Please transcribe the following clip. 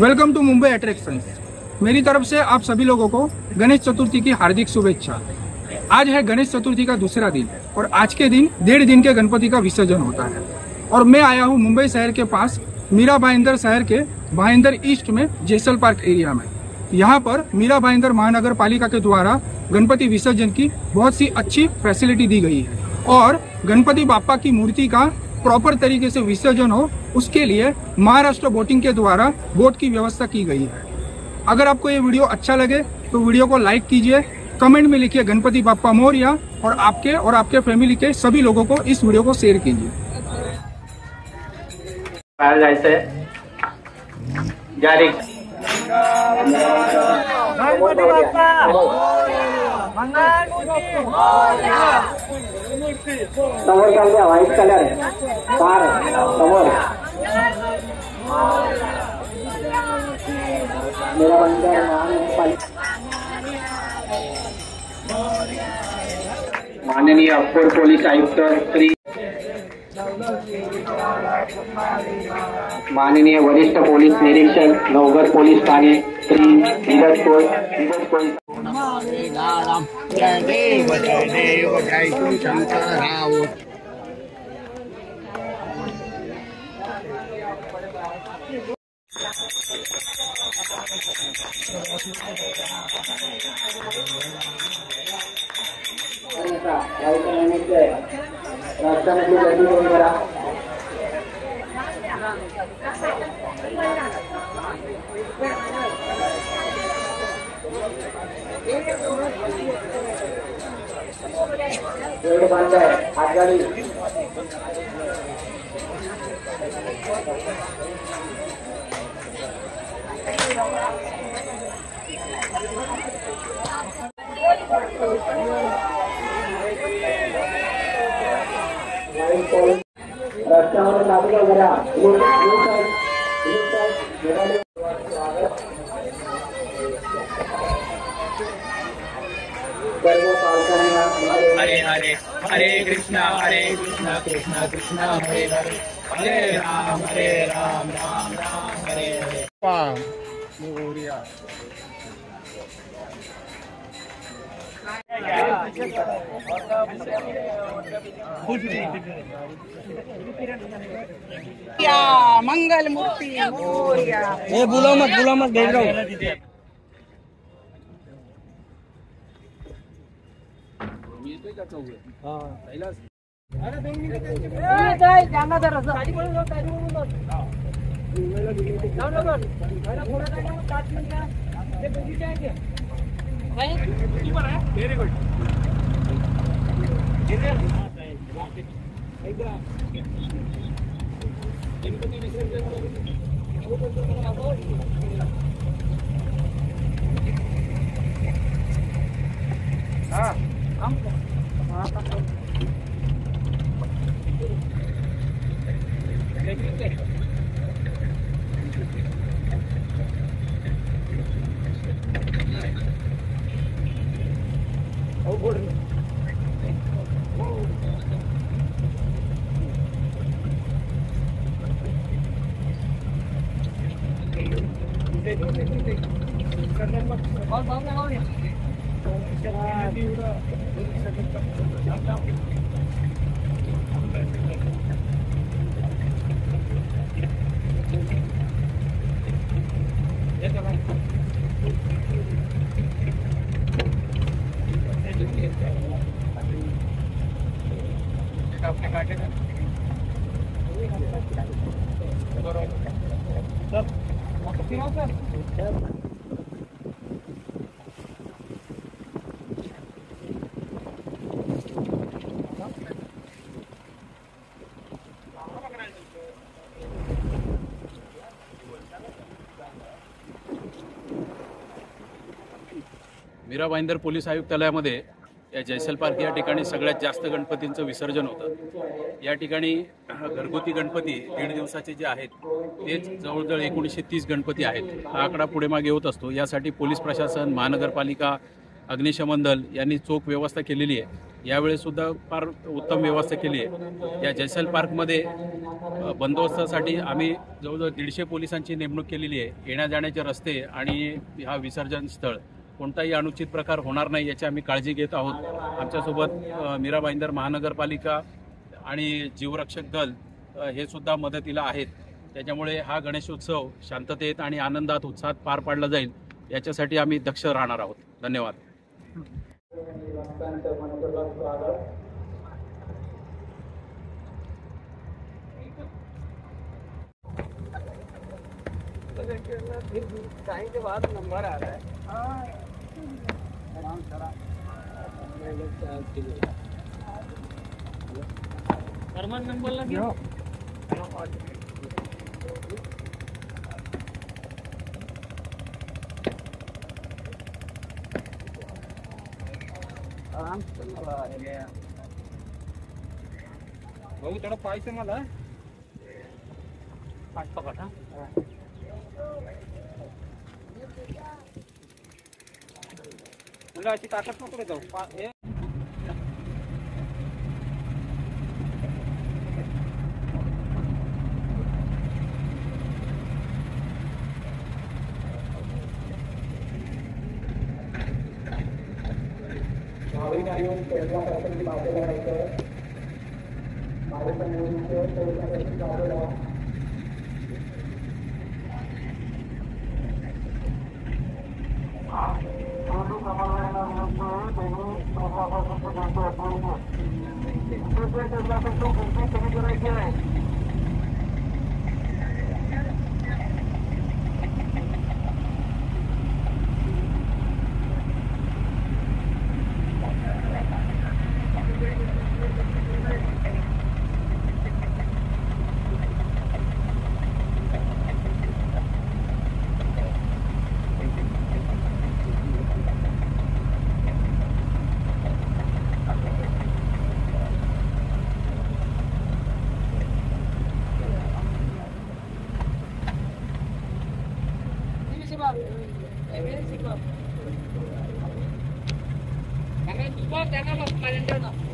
Welcome to Mumbai attractions. मेरी तरफ से आप सभी लोगों को गणेश चतुर्थी की हार्दिक शुभेच्छा। आज है गणेश चतुर्थी का दूसरा दिन और आज के दिन 1.5 दिन के गणपति का विसर्जन होता है। और मैं आया हूँ मुंबई शहर के पास मीरा भाईंदर शहर के भाईंदर ईस्ट में जयसल पार्क एरिया में। यहाँ पर मीरा भाईंदर महानगर पालिका के द्वारा गणपति विसर्जन की बहुत सी अच्छी फैसिलिटी दी गई है और गणपति बाप्पा की मूर्ति का प्रॉपर तरीके से विसर्जन हो उसके लिए महाराष्ट्र बोटिंग के द्वारा बोट की व्यवस्था की गई है। अगर आपको ये वीडियो अच्छा लगे तो वीडियो को लाइक कीजिए, कमेंट में लिखिए गणपति बाप्पा मोरया और आपके फैमिली के सभी लोगों को इस वीडियो को शेयर कीजिए। गणपति बाप्पा समोर द्या, व्हाईट कलर कार समोर मेरा बंदर माननीय अप्पर पोलीस आयुक्त श्री माननीय वरिष्ठ पोलीस निरीक्षक नवघर पोलीस ठाणे श्री धीरज कोल जय देव जय शंकराव। राष्ट्रामध्ये गर्दी करून करा। रेड बंद है, आगगाडी रस्त्यावर लागलं करा। हरे हरे हरे कृष्णा कृष्णा कृष्णा हरे हरे हरे राम राम राम हरे हरे। मंगल मूर्ति मोरया। बुला मत देख रहा हूँ। Very good. Mira Bhayandar police आयुक्तालयामध्ये या जयसल पार्क या ठिकाणी सगळ्यात जास्त गणपतींचं विसर्जन होतं। या ठिकाणी घरगुती गणपती 1.5 दिवसाचे जे आहेत तेच जवळजवळ 1930 गणपती आहेत। हा आकडा पुढे मागे होत असतो। यासाठी पोलीस प्रशासन, महानगरपालिका अग्निशमन दल यांनी चोख व्यवस्था केलेली आहे. यावेळेस सुद्धा फार उत्तम व्यवस्था केली आहे. या जयसेल पार्कमध्ये बंदोबस्तासाठी आम्ही जवळजवळ 150 पोलिसांची नेमणूक केलेली आहे. येण्या जाण्याचे रस्ते आणि हा विसर्जन स्थळ कोणताही अनुचित प्रकार होणार नाही याची आम्ही काळजी घेत आहोत. आमच्यासोबत मीरा भाईंदर महानगरपालिका आणि जीवरक्षक दल हे सुद्धा मदतीला आहेत. त्याच्यामुळे हा गणेशोत्सव शांततेत आणि आनंदात उत्साहात पार पाडला जाईल याच्यासाठी आम्ही दक्ष राहणार आहोत. धन्यवाद. टाइम के बाद नंबर आ रहा है. नंबर लगे आराम से भाऊ थोडं पाहायचं मला. पाठ पकड. मुलं अशी ताकद नको जाऊ. Jangan lupa, jangan lupa,